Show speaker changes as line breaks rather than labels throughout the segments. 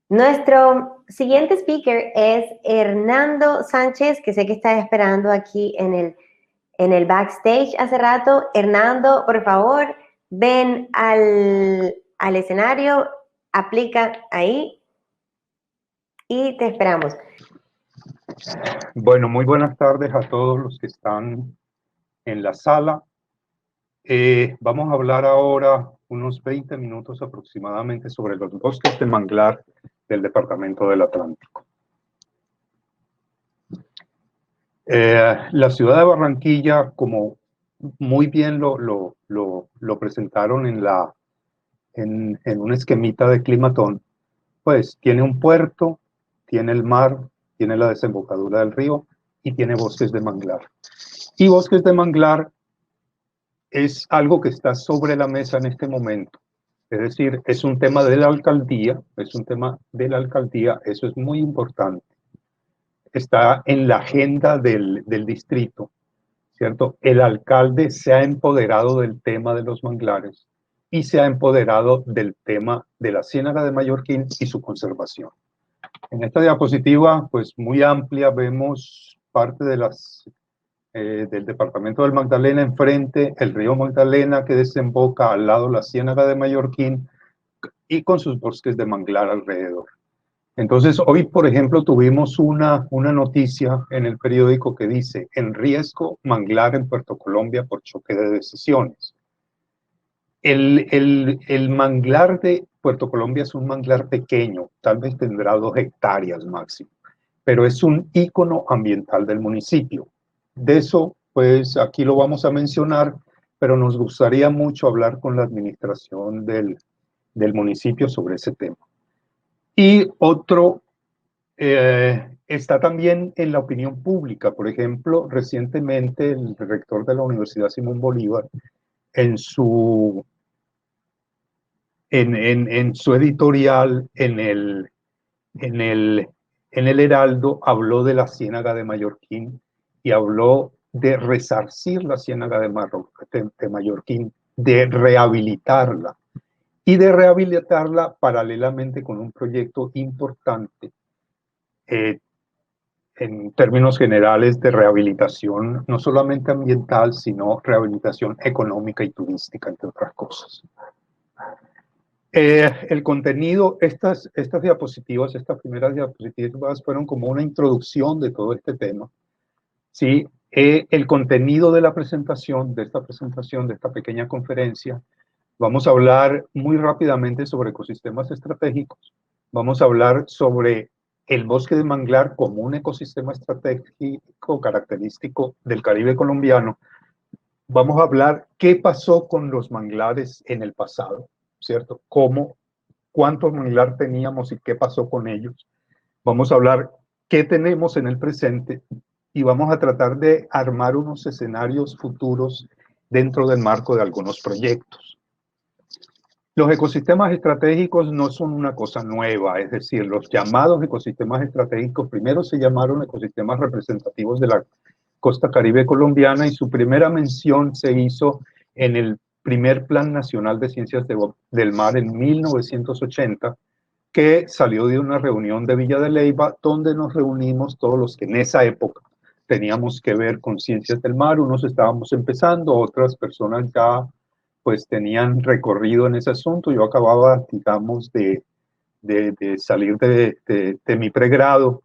Nuestro siguiente speaker es Hernando Sánchez, que sé que está esperando aquí en el backstage hace rato. Hernando, por favor, ven al escenario, aplica ahí y te esperamos.
Bueno, muy buenas tardes a todos los que están en la sala. Vamos a hablar ahora unos 20 minutos aproximadamente sobre los bosques de manglar del Departamento del Atlántico. La ciudad de Barranquilla, como muy bien lo presentaron en un esquemita de climatón, pues tiene un puerto, tiene el mar, tiene la desembocadura del río y tiene bosques de manglar. Y bosques de manglar es algo que está sobre la mesa en este momento. Es decir, es un tema de la alcaldía, eso es muy importante. Está en la agenda del distrito, ¿cierto? El alcalde se ha empoderado del tema de los manglares y se ha empoderado del tema de la Ciénaga de Mallorquín y su conservación. En esta diapositiva, pues muy amplia, vemos parte de del departamento del Magdalena, enfrente el río Magdalena que desemboca al lado la Ciénaga de Mallorquín y con sus bosques de manglar alrededor. Entonces, hoy, por ejemplo, tuvimos una noticia en el periódico que dice: en riesgo manglar en Puerto Colombia por choque de decisiones. El manglar de Puerto Colombia es un manglar pequeño, tal vez tendrá 2 hectáreas máximo, pero es un ícono ambiental del municipio. De eso, pues aquí lo vamos a mencionar, pero nos gustaría mucho hablar con la administración del municipio sobre ese tema. Y otro está también en la opinión pública. Por ejemplo, recientemente el rector de la Universidad Simón Bolívar, en su editorial en el Heraldo, habló de la Ciénaga de Mallorquín y habló de resarcir la Ciénaga de Mallorquín, de rehabilitarla y de rehabilitarla paralelamente con un proyecto importante en términos generales de rehabilitación, no solamente ambiental, sino rehabilitación económica y turística, entre otras cosas. El contenido, estas diapositivas, estas primeras diapositivas fueron como una introducción de todo este tema. ¿Sí? El contenido de la presentación, de esta pequeña conferencia, vamos a hablar muy rápidamente sobre ecosistemas estratégicos, vamos a hablar sobre el bosque de manglar como un ecosistema estratégico característico del Caribe colombiano, vamos a hablar qué pasó con los manglares en el pasado, ¿cierto? Cuántos manglar teníamos y qué pasó con ellos. Vamos a hablar qué tenemos en el presente y vamos a tratar de armar unos escenarios futuros dentro del marco de algunos proyectos. Los ecosistemas estratégicos no son una cosa nueva, es decir, los llamados ecosistemas estratégicos primero se llamaron ecosistemas representativos de la costa caribe colombiana y su primera mención se hizo en el primer Plan Nacional de Ciencias del Mar en 1980, que salió de una reunión de Villa de Leyva, donde nos reunimos todos los que en esa época teníamos que ver con ciencias del mar. Unos estábamos empezando, otras personas ya pues tenían recorrido en ese asunto. Yo acababa, digamos, de salir de mi pregrado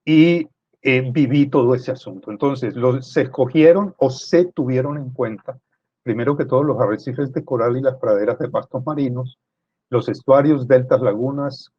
y viví todo ese asunto. Entonces, se escogieron o se tuvieron en cuenta, primero que todo, los arrecifes de coral y las praderas de pastos marinos, los estuarios, deltas, lagunas,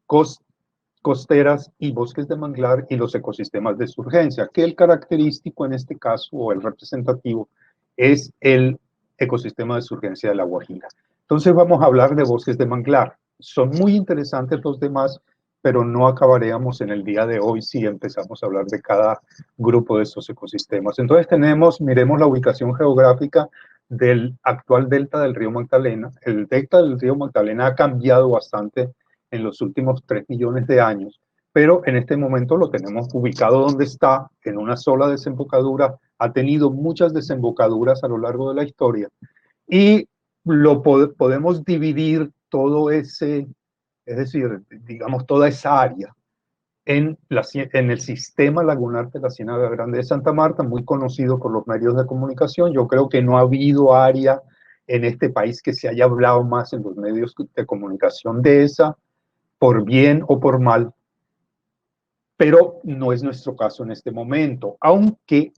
costeras y bosques de manglar y los ecosistemas de surgencia, que el característico en este caso, o el representativo, es el ecosistema de surgencia de La Guajira. Entonces vamos a hablar de bosques de manglar. Son muy interesantes los demás, pero no acabaríamos en el día de hoy si empezamos a hablar de cada grupo de estos ecosistemas. Entonces miremos la ubicación geográfica del actual delta del río Magdalena. El delta del río Magdalena ha cambiado bastante en los últimos 3 millones de años, pero en este momento lo tenemos ubicado donde está, en una sola desembocadura. Ha tenido muchas desembocaduras a lo largo de la historia y podemos dividir todo ese es decir, digamos, toda esa área en el sistema lagunar de la Ciénaga Grande de Santa Marta, muy conocido por los medios de comunicación. Yo creo que no ha habido área en este país que se haya hablado más en los medios de comunicación de esa, por bien o por mal, pero no es nuestro caso en este momento, aunque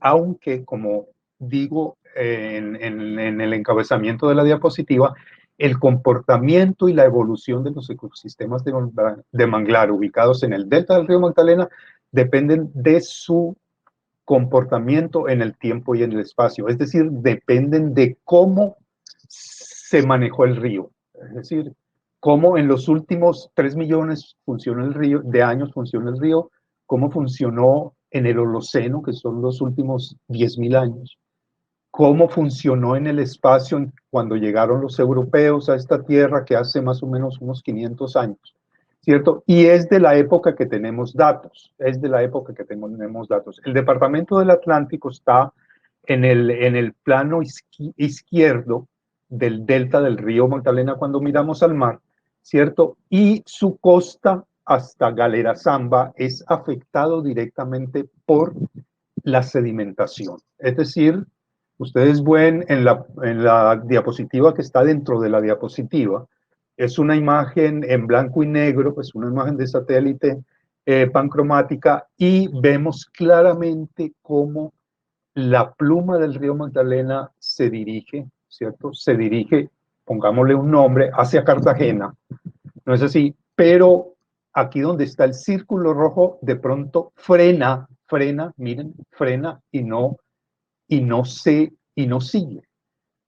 como digo en el encabezamiento de la diapositiva, el comportamiento y la evolución de los ecosistemas de manglar ubicados en el delta del río Magdalena dependen de su comportamiento en el tiempo y en el espacio, es decir, dependen de cómo se manejó el río, es decir, cómo en los últimos 3 millones funciona el río, de años funciona el río, cómo funcionó en el Holoceno, que son los últimos 10.000 años, cómo funcionó en el espacio cuando llegaron los europeos a esta tierra, que hace más o menos unos 500 años, ¿cierto? Y es de la época que tenemos datos, es de la época que tenemos datos. El Departamento del Atlántico está en el plano izquierdo del delta del río Magdalena cuando miramos al mar, ¿cierto? Y su costa hasta Galera Zamba es afectado directamente por la sedimentación. Es decir, ustedes ven en la diapositiva que está dentro de la diapositiva, es una imagen en blanco y negro, es una imagen de satélite pancromática, y vemos claramente cómo la pluma del río Magdalena se dirige, ¿cierto? Se dirige, pongámosle un nombre, hacia Cartagena, no es así, pero aquí donde está el círculo rojo, de pronto frena, miren, frena y no sigue.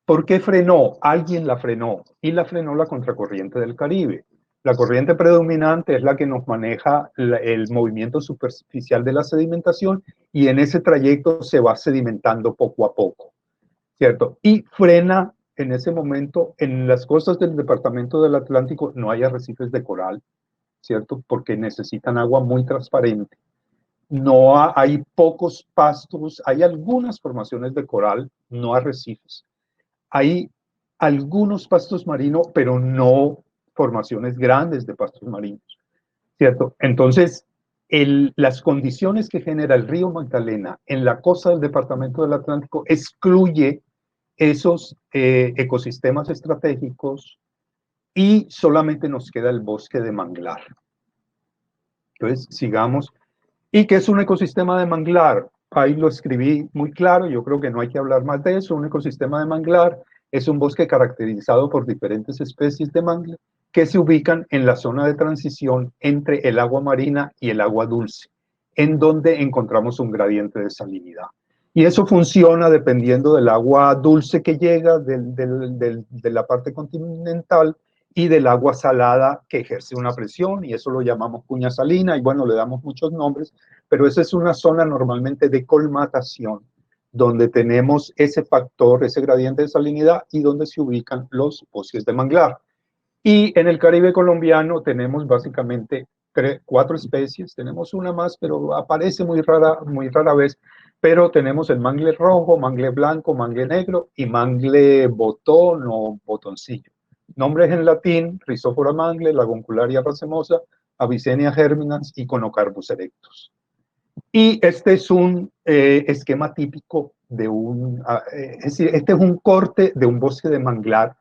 ¿Por qué frenó? Alguien la frenó, y la frenó la contracorriente del Caribe. La corriente predominante es la que nos maneja el movimiento superficial de la sedimentación, y en ese trayecto se va sedimentando poco a poco, ¿cierto? Y frena en ese momento. En las costas del departamento del Atlántico no hay arrecifes de coral, ¿cierto? Porque necesitan agua muy transparente. No hay pocos pastos, hay algunas formaciones de coral, no arrecifes. Hay algunos pastos marinos, pero no formaciones grandes de pastos marinos, ¿cierto? Entonces, las condiciones que genera el río Magdalena en la costa del departamento del Atlántico excluye esos ecosistemas estratégicos, y solamente nos queda el bosque de manglar. Entonces, sigamos. ¿Y qué es un ecosistema de manglar? Ahí lo escribí muy claro, yo creo que no hay que hablar más de eso. Un ecosistema de manglar es un bosque caracterizado por diferentes especies de manglar que se ubican en la zona de transición entre el agua marina y el agua dulce, en donde encontramos un gradiente de salinidad. Y eso funciona dependiendo del agua dulce que llega de la parte continental y del agua salada que ejerce una presión, y eso lo llamamos cuña salina, y bueno, le damos muchos nombres, pero esa es una zona normalmente de colmatación, donde tenemos ese factor, ese gradiente de salinidad, y donde se ubican los bosques de manglar. Y en el Caribe colombiano tenemos básicamente 4 especies, tenemos una más, pero aparece muy rara vez, pero tenemos el mangle rojo, mangle blanco, mangle negro y mangle botón o botoncillo. Nombres en latín: Rhizophora mangle, Laguncularia racemosa, Avicennia germinans y Conocarpus erectus. Y este es un esquema típico de es decir, este es un corte de un bosque de manglar,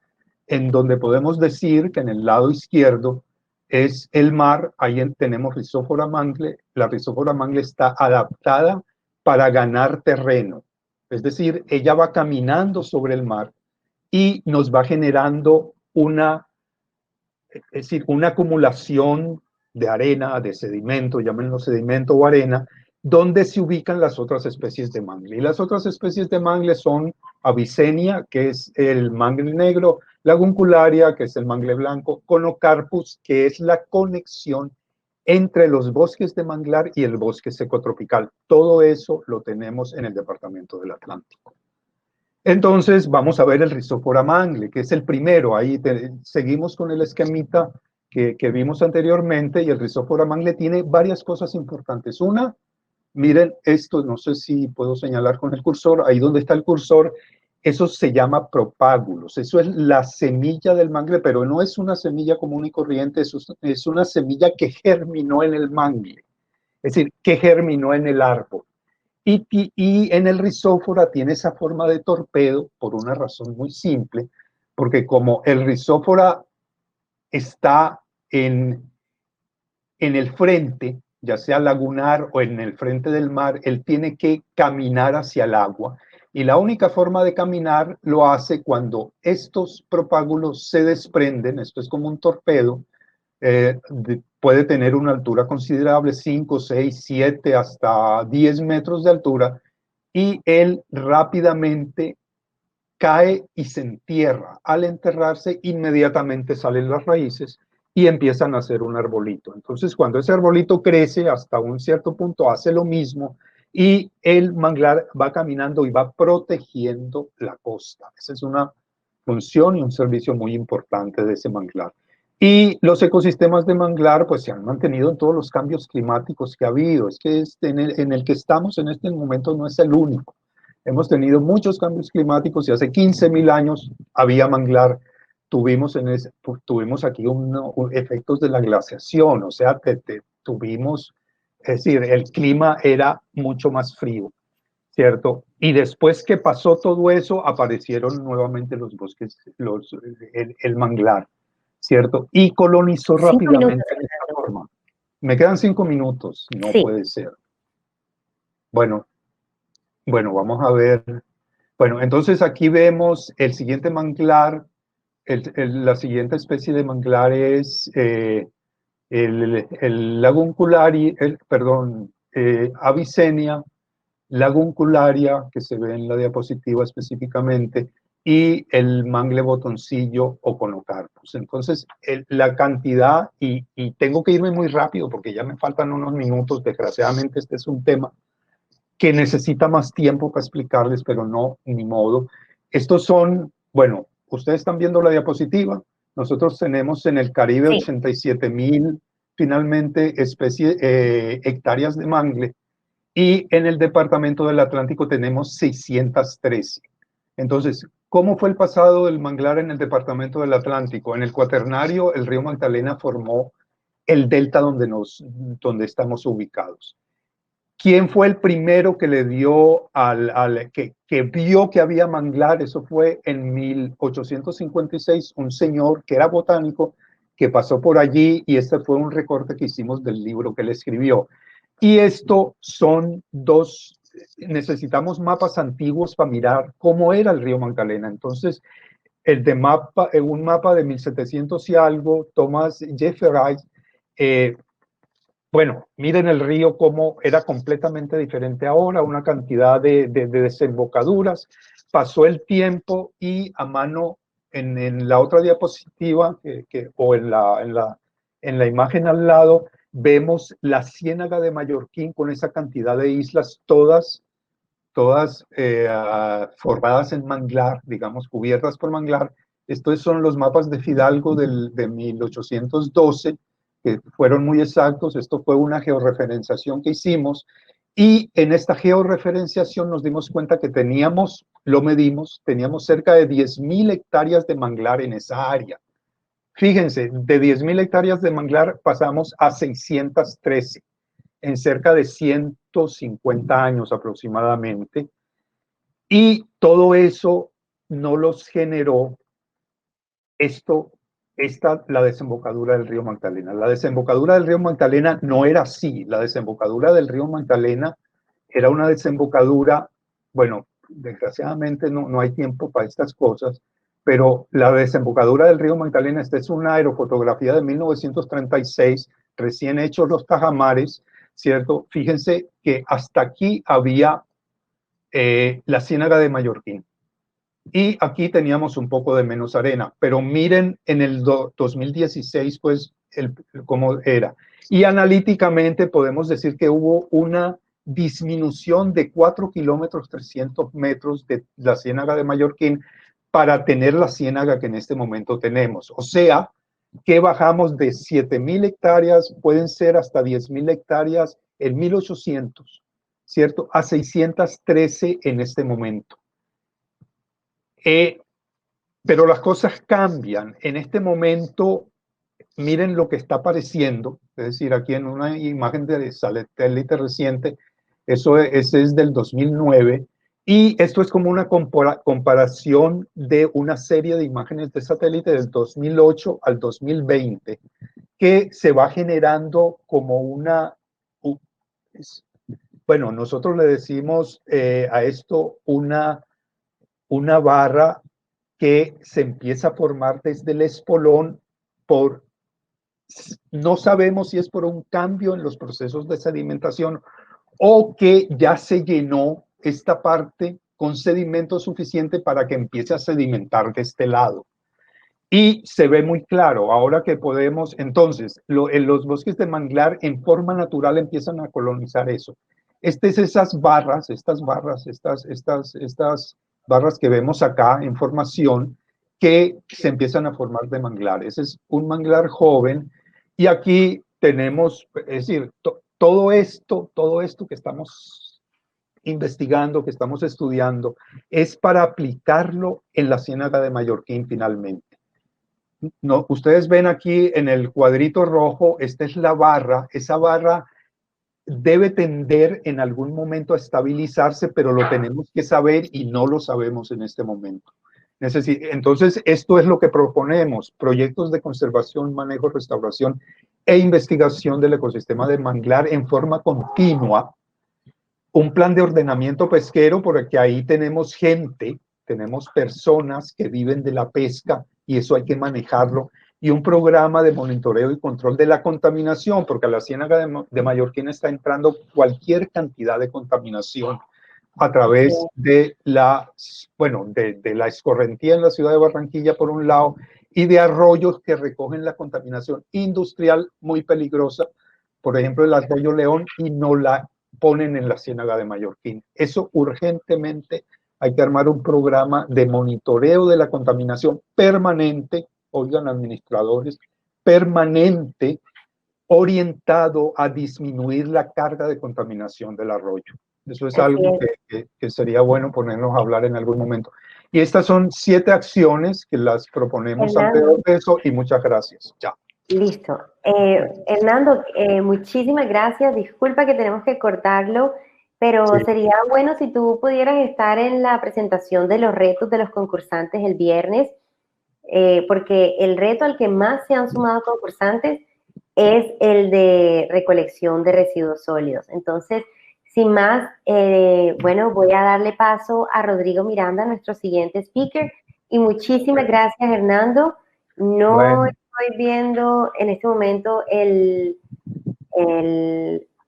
en donde podemos decir que en el lado izquierdo es el mar. Ahí tenemos Rhizophora mangle. La Rhizophora mangle está adaptada para ganar terreno, es decir, ella va caminando sobre el mar y nos va generando una acumulación de arena, de sedimento, llámenlo sedimento o arena, donde se ubican las otras especies de mangle. Y las otras especies de mangle son Avicennia, que es el mangle negro, Laguncularia, que es el mangle blanco, Conocarpus, que es la conexión entre los bosques de manglar y el bosque secotropical. Todo eso lo tenemos en el departamento del Atlántico. Entonces vamos a ver el Rhizophora mangle, que es el primero. Ahí seguimos con el esquemita que vimos anteriormente, y el Rhizophora mangle tiene varias cosas importantes. Una, miren esto, no sé si puedo señalar con el cursor, ahí donde está el cursor, eso se llama propágulos, eso es la semilla del mangle, pero no es una semilla común y corriente, eso es una semilla que germinó en el mangle, es decir, que germinó en el árbol. Y en el rizófora tiene esa forma de torpedo por una razón muy simple, porque como el rizófora está en el frente, ya sea lagunar o en el frente del mar, él tiene que caminar hacia el agua. Y la única forma de caminar lo hace cuando estos propágulos se desprenden, esto es como un torpedo, puede tener una altura considerable, 5, 6, 7, hasta 10 metros de altura, y él rápidamente cae y se entierra. Al enterrarse, inmediatamente salen las raíces y empiezan a hacer un arbolito. Entonces, cuando ese arbolito crece hasta un cierto punto, hace lo mismo y el manglar va caminando y va protegiendo la costa. Esa es una función y un servicio muy importante de ese manglar. Y los ecosistemas de manglar pues se han mantenido en todos los cambios climáticos que ha habido. Es que en el que estamos en este momento no es el único. Hemos tenido muchos cambios climáticos y hace 15.000 años había manglar. Tuvimos aquí efectos de la glaciación, o sea, tuvimos, es decir, el clima era mucho más frío, ¿cierto? Y después que pasó todo eso, aparecieron nuevamente los bosques, el manglar, ¿cierto? Y colonizó
5 minutos.
rápidamente de esta forma. Me quedan 5 minutos, no
Sí.
puede ser. Bueno, vamos a ver. Bueno, entonces aquí vemos el siguiente manglar, la siguiente especie de manglar es el laguncularia, Avicennia laguncularia, que se ve en la diapositiva específicamente, y el mangle botoncillo o conocarpus. Entonces, la cantidad, y tengo que irme muy rápido porque ya me faltan unos minutos, desgraciadamente este es un tema que necesita más tiempo para explicarles, pero no, ni modo. Estos son, bueno, ustedes están viendo la diapositiva, nosotros tenemos en el Caribe
Sí.
87.000 finalmente hectáreas de mangle y en el departamento del Atlántico tenemos 613. Entonces, ¿cómo fue el pasado del manglar en el departamento del Atlántico? En el Cuaternario, el río Magdalena formó el delta donde estamos ubicados. ¿Quién fue el primero que le dio que vio que había manglar? Eso fue en 1856, un señor que era botánico que pasó por allí y este fue un recorte que hicimos del libro que él escribió. Y esto son necesitamos mapas antiguos para mirar cómo era el río Magdalena. Entonces, un mapa de 1700 y algo, Thomas Jefferay, bueno, miren el río como era completamente diferente ahora, una cantidad de desembocaduras. Pasó el tiempo y a mano, en la otra diapositiva, o en la imagen al lado, vemos la Ciénaga de Mallorquín con esa cantidad de islas, todas formadas en manglar, digamos, cubiertas por manglar. Estos son los mapas de Fidalgo de 1812, que fueron muy exactos. Esto fue una georreferenciación que hicimos y en esta georreferenciación nos dimos cuenta que lo medimos, teníamos cerca de 10.000 hectáreas de manglar en esa área. Fíjense, de 10.000 hectáreas de manglar pasamos a 613 en cerca de 150 años aproximadamente. Y todo eso no los generó la desembocadura del río Magdalena. La desembocadura del río Magdalena no era así. La desembocadura del río Magdalena era una desembocadura, bueno, desgraciadamente no hay tiempo para estas cosas, pero la desembocadura del río Magdalena, esta es una aerofotografía de 1936, recién hechos los tajamares, ¿cierto? Fíjense que hasta aquí había la Ciénaga de Mallorquín. Y aquí teníamos un poco de menos arena, pero miren en el 2016, pues, cómo era. Y analíticamente podemos decir que hubo una disminución de 4 kilómetros 300 metros de la Ciénaga de Mallorquín para tener la ciénaga que en este momento tenemos. O sea, que bajamos de 7.000 hectáreas, pueden ser hasta 10.000 hectáreas en 1800, ¿cierto? A 613 en este momento. Pero las cosas cambian. En este momento, miren lo que está apareciendo, es decir, aquí en una imagen de satélite reciente, ese es del 2009, y esto es como una comparación de una serie de imágenes de satélite del 2008 al 2020, que se va generando como bueno, nosotros le decimos a esto una barra que se empieza a formar desde el espolón no sabemos si es por un cambio en los procesos de sedimentación o que ya se llenó esta parte con sedimento suficiente para que empiece a sedimentar de este lado. Y se ve muy claro, ahora que podemos, entonces, en los bosques de manglar en forma natural empiezan a colonizar eso. Estas barras que vemos acá en formación, que se empiezan a formar de manglar. Ese es un manglar joven, y aquí tenemos, es decir, todo esto que estamos investigando, que estamos estudiando, es para aplicarlo en la Ciénaga de Mallorquín finalmente. No, ustedes ven aquí en el cuadrito rojo, esta es la barra, esa barra debe tender en algún momento a estabilizarse, pero lo tenemos que saber y no lo sabemos en este momento. Entonces, esto es lo que proponemos, proyectos de conservación, manejo, restauración e investigación del ecosistema de manglar en forma continua, un plan de ordenamiento pesquero, porque ahí tenemos gente, tenemos personas que viven de la pesca y eso hay que manejarlo, y un programa de monitoreo y control de la contaminación, porque a la Ciénaga de Mallorquín está entrando cualquier cantidad de contaminación a través de la escorrentía en la ciudad de Barranquilla, por un lado, y de arroyos que recogen la contaminación industrial muy peligrosa, por ejemplo, el arroyo León, y no la ponen en la Ciénaga de Mallorquín. Eso urgentemente hay que armar un programa de monitoreo de la contaminación permanente, oigan, administradores, permanente, orientado a disminuir la carga de contaminación del arroyo. Eso es algo que sería bueno ponernos a hablar en algún momento. Y estas son 7 acciones que las proponemos alrededor de eso, y muchas gracias. Ya.
Listo. Hernando, muchísimas gracias. Disculpa que tenemos que cortarlo, pero
Sí.
sería bueno si tú pudieras estar en la presentación de los retos de los concursantes el viernes, porque el reto al que más se han sumado concursantes es el de recolección de residuos sólidos. Entonces, sin más, bueno, voy a darle paso a Rodrigo Miranda, nuestro siguiente speaker. Y muchísimas gracias, Hernando. No estoy viendo en este momento el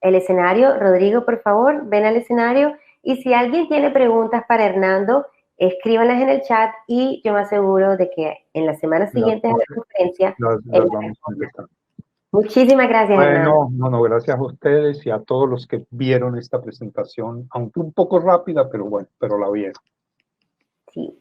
escenario. Rodrigo, por favor, ven al escenario. Y si alguien tiene preguntas para Hernando, escríbanlas en el chat y yo me aseguro de que en las semanas siguientes a la conferencia
las vamos a contestar.
Muchísimas gracias, Hernando.
No, gracias a ustedes y a todos los que vieron esta presentación, aunque un poco rápida, pero bueno, pero la vieron.
Sí.